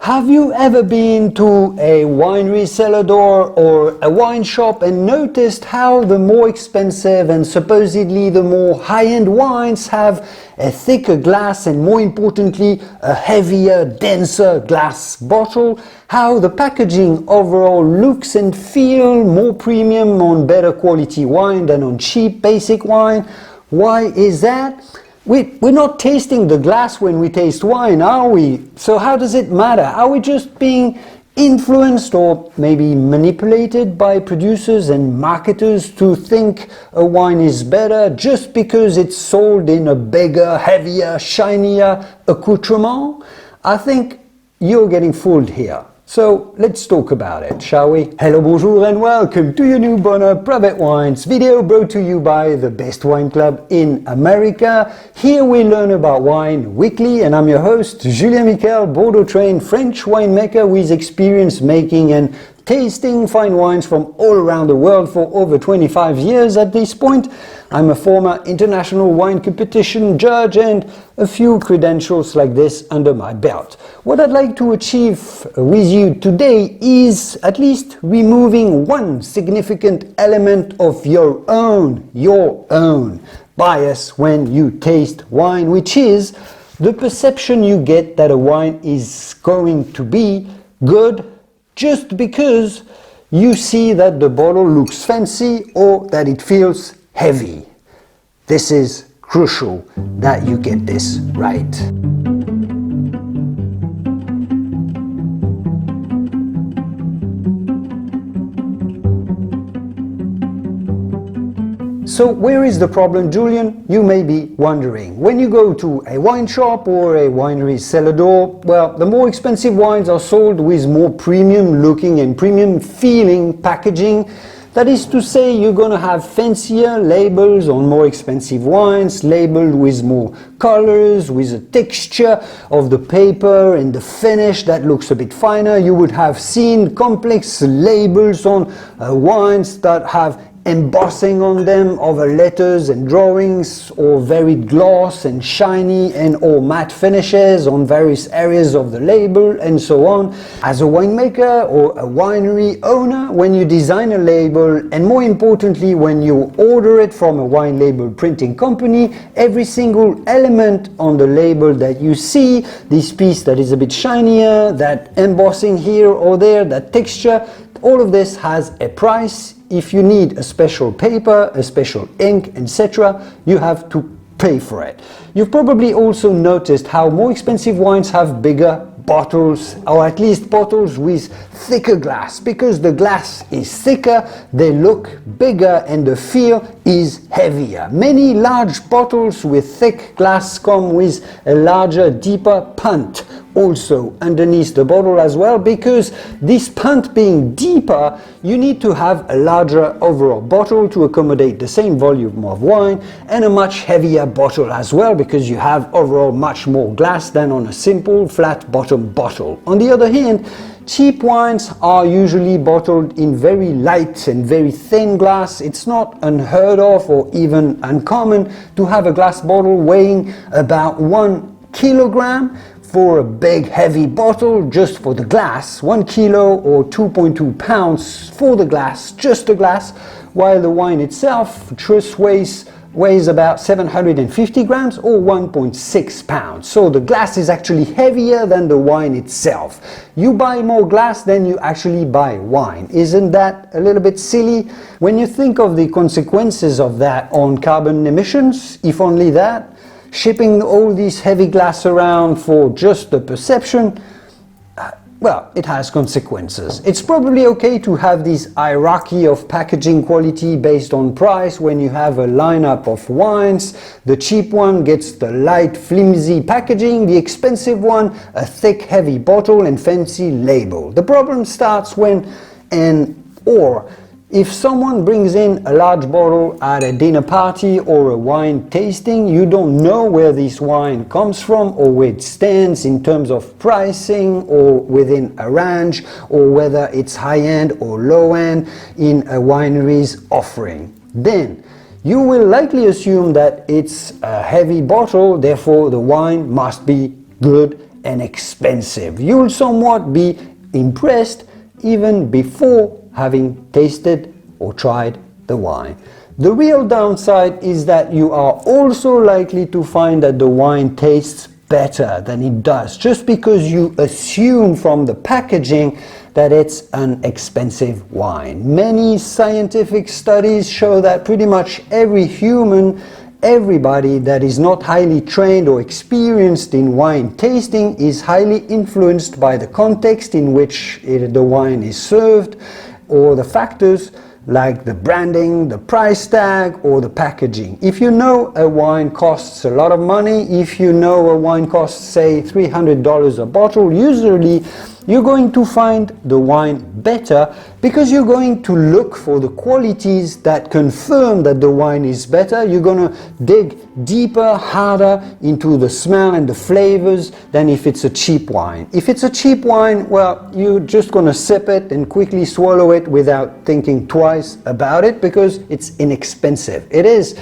Have you ever been to a winery cellar door or a wine shop and noticed how the more expensive and supposedly the more high-end wines have a thicker glass and, more importantly, a heavier, denser glass bottle? How the packaging overall looks and feel more premium on better quality wine than on cheap basic wine? Why is that? We're not tasting the glass when we taste wine, are we? So how does it matter? Are we just being influenced or maybe manipulated by producers and marketers to think a wine is better just because it's sold in a bigger, heavier, shinier accoutrement? I think you're getting fooled here. So let's talk about it, shall we? Hello, bonjour and welcome to your new Bonheur Private Wines video brought to you by the best wine club in America. Here we learn about wine weekly and I'm your host, Julien Miquel, Bordeaux-trained French winemaker with experience making and tasting fine wines from all around the world for over 25 years at this point. I'm a former international wine competition judge and a few credentials like this under my belt. What I'd like to achieve with you today is at least removing one significant element of your own bias when you taste wine, which is the perception you get that a wine is going to be good just because you see that the bottle looks fancy or that it feels heavy. This is crucial that you get this right. So where is the problem, Julien? You may be wondering. When you go to a wine shop or a winery cellar door, well, the more expensive wines are sold with more premium looking and premium feeling packaging. That is to say, you're going to have fancier labels on more expensive wines, labeled with more colors, with a texture of the paper and the finish that looks a bit finer. You would have seen complex labels on wines that have embossing on them over letters and drawings, or varied gloss and shiny and or matte finishes on various areas of the label, and so on. As a winemaker or a winery owner, when you design a label, and more importantly when you order it from a wine label printing company, every single element on the label that you see, this piece that is a bit shinier, that embossing here or there, that texture, all of this has a price. If you need a special paper, a special ink, etc., you have to pay for it. You've probably also noticed how more expensive wines have bigger bottles, or at least bottles with thicker glass. Because the glass is thicker, they look bigger and the feel is heavier. Many large bottles with thick glass come with a larger, deeper punt also underneath the bottle as well, because this punt being deeper, you need to have a larger overall bottle to accommodate the same volume of wine, and a much heavier bottle as well, because you have overall much more glass than on a simple flat bottom bottle. On the other hand, cheap wines are usually bottled in very light and very thin glass. It's not unheard of or even uncommon to have a glass bottle weighing about 1 kilogram for a big heavy bottle just for the glass, 1 kilo or 2.2 pounds for the glass, just the glass, while the wine itself just weighs about 750 grams or 1.6 pounds. So the glass is actually heavier than the wine itself. You buy more glass than you actually buy wine. Isn't that a little bit silly? When you think of the consequences of that on carbon emissions, if only that, shipping all these heavy glass around for just the perception, well, it has consequences. It's probably okay to have this hierarchy of packaging quality based on price when you have a lineup of wines. The cheap one gets the light, flimsy packaging, the expensive one, a thick, heavy bottle and fancy label. The problem starts when if someone brings in a large bottle at a dinner party or a wine tasting, you don't know where this wine comes from or where it stands in terms of pricing or within a range, or whether it's high-end or low-end in a winery's offering. Then you will likely assume that it's a heavy bottle, therefore the wine must be good and expensive. You'll somewhat be impressed even before having tasted or tried the wine. The real downside is that you are also likely to find that the wine tastes better than it does, just because you assume from the packaging that it's an expensive wine. Many scientific studies show that pretty much everybody that is not highly trained or experienced in wine tasting is highly influenced by the context in which the wine is served, or the factors like the branding, the price tag, or the packaging. If you know a wine costs a lot of money, if you know a wine costs, say, $300 a bottle, usually you're going to find the wine better because you're going to look for the qualities that confirm that the wine is better. You're going to dig deeper, harder into the smell and the flavors than if it's a cheap wine. If it's a cheap wine, well, you're just going to sip it and quickly swallow it without thinking twice about it because it's inexpensive. It is.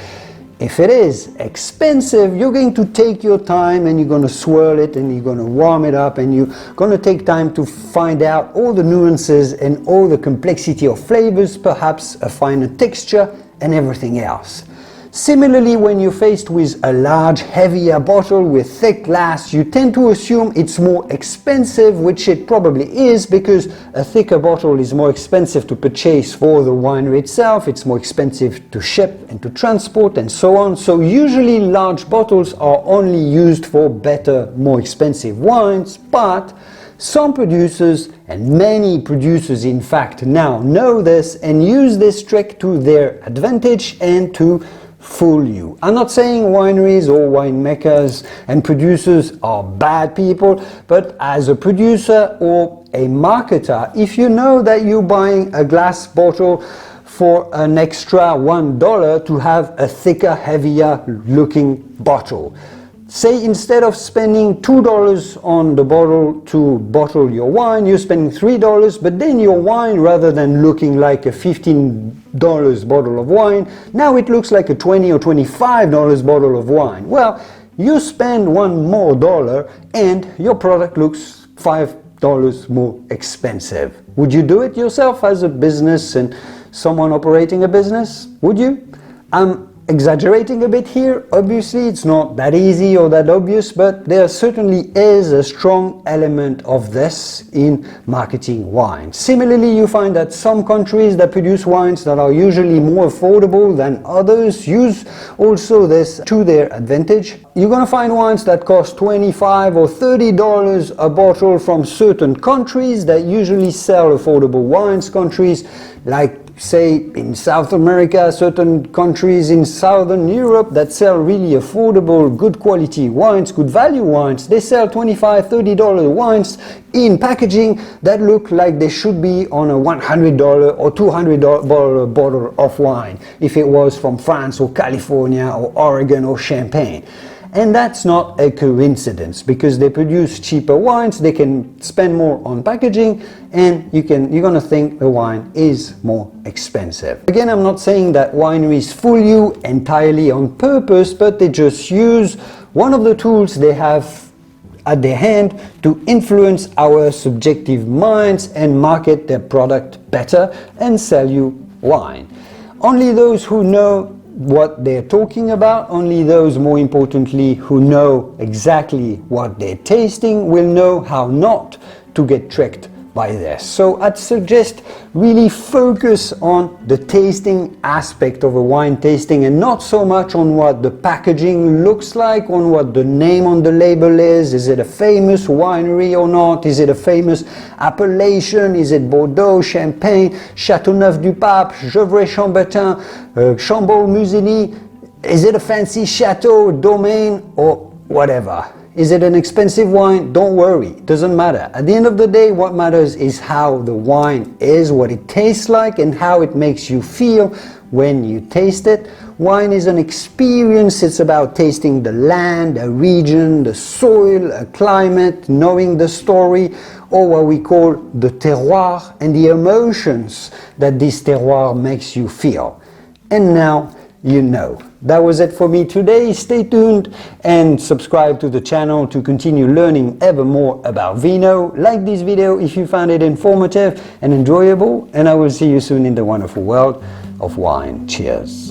If it is expensive, you're going to take your time and you're going to swirl it and you're going to warm it up and you're going to take time to find out all the nuances and all the complexity of flavors, perhaps a finer texture and everything else. Similarly, when you're faced with a large, heavier bottle with thick glass, you tend to assume it's more expensive, which it probably is, because a thicker bottle is more expensive to purchase for the winery itself, it's more expensive to ship and to transport and so on. So usually large bottles are only used for better, more expensive wines, but some producers, and many producers in fact now know this and use this trick to their advantage and to fool you. I'm not saying wineries or winemakers and producers are bad people, but as a producer or a marketer, if you know that you're buying a glass bottle for an extra $1 to have a thicker, heavier looking bottle, say instead of spending $2 on the bottle to bottle your wine, you're spending $3, but then your wine, rather than looking like a $15 bottle of wine, now it looks like a $20 or $25 bottle of wine. Well, you spend $1 more and your product looks $5 more expensive. Would you do it yourself as a business and someone operating a business? Would you? I'm exaggerating a bit here. Obviously it's not that easy or that obvious, but there certainly is a strong element of this in marketing wine. Similarly, you find that some countries that produce wines that are usually more affordable than others use also this to their advantage. You're going to find wines that cost $25 or $30 a bottle from certain countries that usually sell affordable wines, countries like, say, in South America, certain countries in Southern Europe that sell really affordable, good quality wines, good value wines. They sell $25, $30 wines in packaging that look like they should be on a $100 or $200 bottle of wine if it was from France or California or Oregon or Champagne. And that's not a coincidence, because they produce cheaper wines, they can spend more on packaging, and you're going to think the wine is more expensive. Again, I'm not saying that wineries fool you entirely on purpose, but they just use one of the tools they have at their hand to influence our subjective minds and market their product better and sell you wine. Only those who know what they're talking about, only those, more importantly, who know exactly what they're tasting will know how not to get tricked by this. So I'd suggest really focus on the tasting aspect of a wine tasting and not so much on what the packaging looks like, on what the name on the label is. Is it a famous winery or not? Is it a famous appellation? Is it Bordeaux, Champagne, Châteauneuf-du-Pape, Gevrey-Chambertin, Chambord-Musigny? Is it a fancy chateau, domain, or whatever? Is it an expensive wine? Don't worry, it doesn't matter. At the end of the day, what matters is how the wine is, what it tastes like, and how it makes you feel when you taste it. Wine is an experience. It's about tasting the land, a region, the soil, a climate, knowing the story, or what we call the terroir, and the emotions that this terroir makes you feel. And now, you know. That was it for me today. Stay tuned and subscribe to the channel to continue learning ever more about vino. Like this video if you found it informative and enjoyable, and I will see you soon in the wonderful world of wine. Cheers.